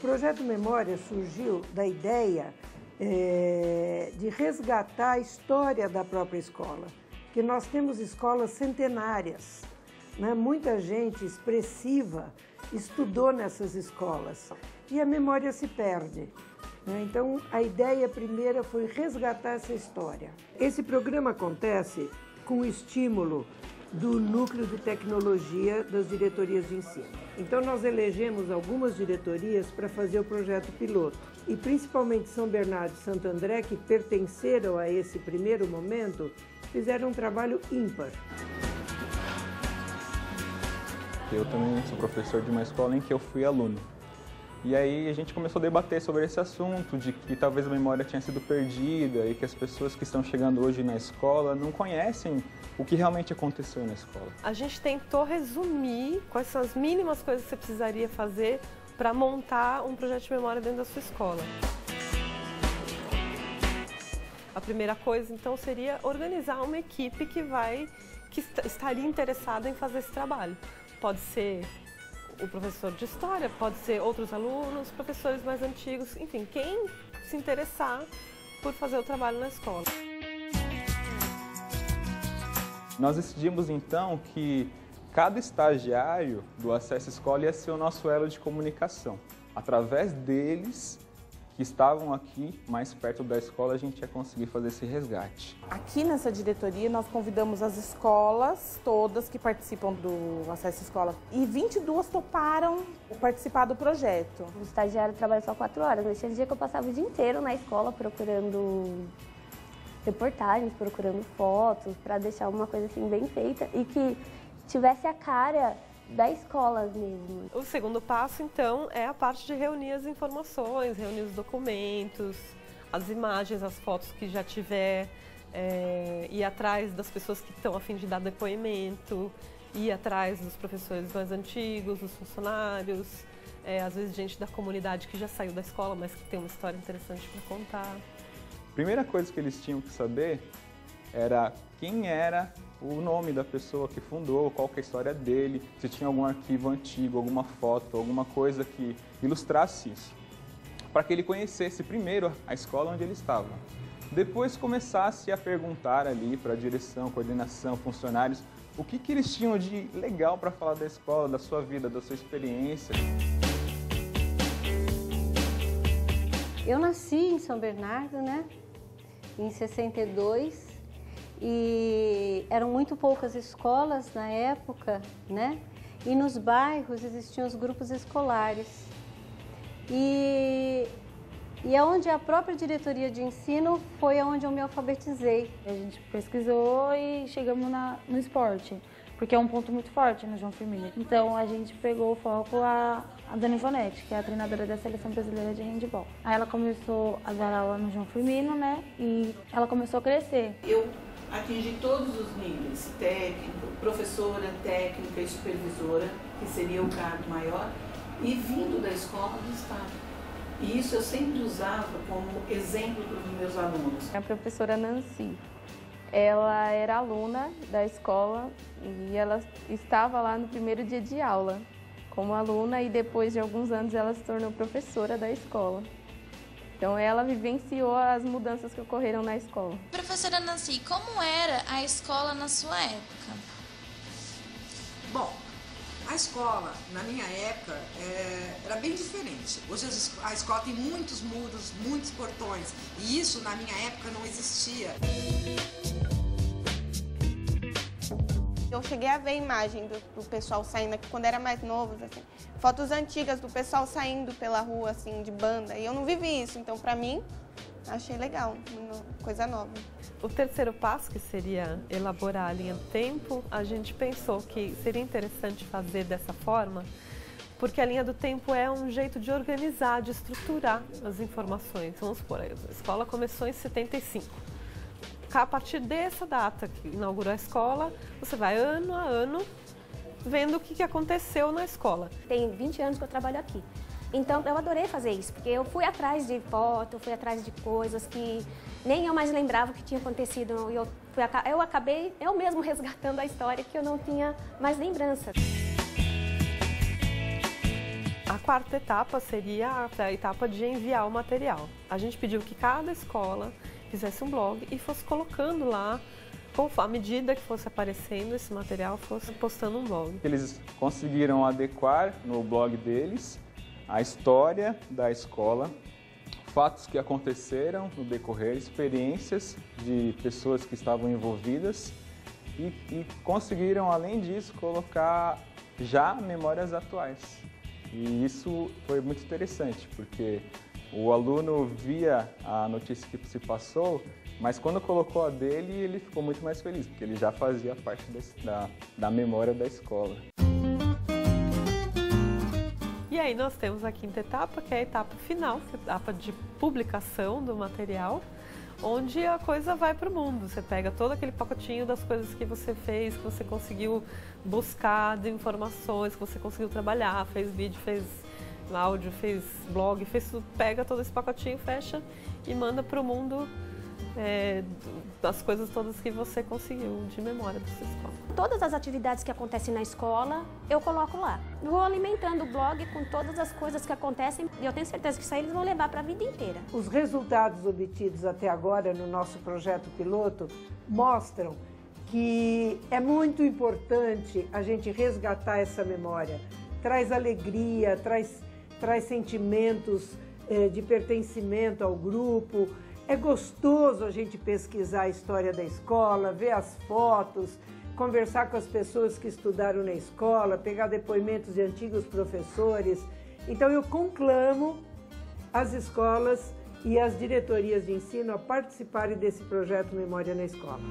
projeto Memória surgiu da ideia de resgatar a história da própria escola, que nós temos escolas centenárias, né? Muita gente expressiva estudou nessas escolas e a memória se perde, né? Então, a ideia primeira foi resgatar essa história. Esse programa acontece com o estímulo do Núcleo de Tecnologia das Diretorias de Ensino. Então, nós elegemos algumas diretorias para fazer o projeto piloto. E principalmente São Bernardo e Santo André, que pertenceram a esse primeiro momento, fizeram um trabalho ímpar. Eu também sou professor de uma escola em que eu fui aluno. E aí a gente começou a debater sobre esse assunto, de que talvez a memória tinha sido perdida e que as pessoas que estão chegando hoje na escola não conhecem o que realmente aconteceu na escola. A gente tentou resumir quais são as mínimas coisas que você precisaria fazer para montar um projeto de memória dentro da sua escola. A primeira coisa, então, seria organizar uma equipe que estaria interessada em fazer esse trabalho. Pode ser o professor de história, pode ser outros alunos, professores mais antigos, enfim, quem se interessar por fazer o trabalho na escola. Nós decidimos então que cada estagiário do Acesso Escola ia ser o nosso elo de comunicação. Através deles, que estavam aqui mais perto da escola, a gente ia conseguir fazer esse resgate. Aqui nessa diretoria nós convidamos as escolas todas que participam do Acesso Escola e 22 toparam participar do projeto. O estagiário trabalha só 4 horas, mas tinha dia que eu passava o dia inteiro na escola procurando reportagens, procurando fotos, para deixar uma coisa assim bem feita e que tivesse a cara da escola mesmo. O segundo passo, então, é a parte de reunir as informações, reunir os documentos, as imagens, as fotos que já tiver, ir atrás das pessoas que estão a fim de dar depoimento, ir atrás dos professores mais antigos, dos funcionários, às vezes gente da comunidade que já saiu da escola, mas que tem uma história interessante para contar. A primeira coisa que eles tinham que saber era quem era o nome da pessoa que fundou, qual que é a história dele, se tinha algum arquivo antigo, alguma foto, alguma coisa que ilustrasse isso, para que ele conhecesse primeiro a escola onde ele estava. Depois começasse a perguntar ali para a direção, coordenação, funcionários, o que eles tinham de legal para falar da escola, da sua vida, da sua experiência. Eu nasci em São Bernardo, né, em 62, e eram muito poucas escolas na época, né? E nos bairros existiam os grupos escolares. E é onde a própria diretoria de ensino foi onde eu me alfabetizei. A gente pesquisou e chegamos no esporte, porque é um ponto muito forte no João Firmino. Então a gente pegou o foco a Dona Ivonete, que é a treinadora da Seleção Brasileira de Handebol. Aí ela começou a dar aula no João Firmino, né? E ela começou a crescer. Eu atingi todos os níveis, técnico, professora, técnica e supervisora, que seria o cargo maior, e vindo da escola do Estado. E isso eu sempre usava como exemplo para os meus alunos. A professora Nancy, ela era aluna da escola e ela estava lá no primeiro dia de aula como aluna e depois de alguns anos ela se tornou professora da escola. Então ela vivenciou as mudanças que ocorreram na escola. Professora Nancy, como era a escola na sua época? Bom, a escola, na minha época, era bem diferente. Hoje a escola tem muitos muros, muitos portões, e isso na minha época não existia. Eu cheguei a ver a imagem do pessoal saindo aqui quando era mais novo, assim, fotos antigas do pessoal saindo pela rua, assim, de banda. E eu não vivi isso, então pra mim, achei legal, coisa nova. O terceiro passo, que seria elaborar a linha do tempo, a gente pensou que seria interessante fazer dessa forma, porque a linha do tempo é um jeito de organizar, de estruturar as informações. Vamos supor, a escola começou em 75. A partir dessa data que inaugurou a escola, você vai ano a ano vendo o que aconteceu na escola. Tem 20 anos que eu trabalho aqui. Então eu adorei fazer isso, porque eu fui atrás de foto, fui atrás de coisas que nem eu mais lembrava o que tinha acontecido. Eu acabei eu mesmo resgatando a história que eu não tinha mais lembrança. A quarta etapa seria a etapa de enviar o material. A gente pediu que cada escola fizesse um blog e fosse colocando lá, à medida que fosse aparecendo esse material, fosse postando um blog. Eles conseguiram adequar no blog deles a história da escola, fatos que aconteceram no decorrer, experiências de pessoas que estavam envolvidas e conseguiram, além disso, colocar já memórias atuais. E isso foi muito interessante, porque o aluno via a notícia que se passou, mas quando colocou a dele, ele ficou muito mais feliz, porque ele já fazia parte da memória da escola. E aí nós temos a quinta etapa, que é a etapa final, que é a etapa de publicação do material, onde a coisa vai para o mundo. Você pega todo aquele pacotinho das coisas que você fez, que você conseguiu buscar de informações, que você conseguiu trabalhar, fez vídeo, fez áudio, fez blog, fez tudo, pega todo esse pacotinho, fecha e manda para o mundo das coisas todas que você conseguiu de memória da sua escola. Todas as atividades que acontecem na escola, eu coloco lá. Vou alimentando o blog com todas as coisas que acontecem e eu tenho certeza que isso aí eles vão levar para a vida inteira. Os resultados obtidos até agora no nosso projeto piloto mostram que é muito importante a gente resgatar essa memória. Traz alegria, traz sentimentos de pertencimento ao grupo. É gostoso a gente pesquisar a história da escola, ver as fotos, conversar com as pessoas que estudaram na escola, pegar depoimentos de antigos professores. Então eu conclamo as escolas e as diretorias de ensino a participarem desse projeto Memória na Escola.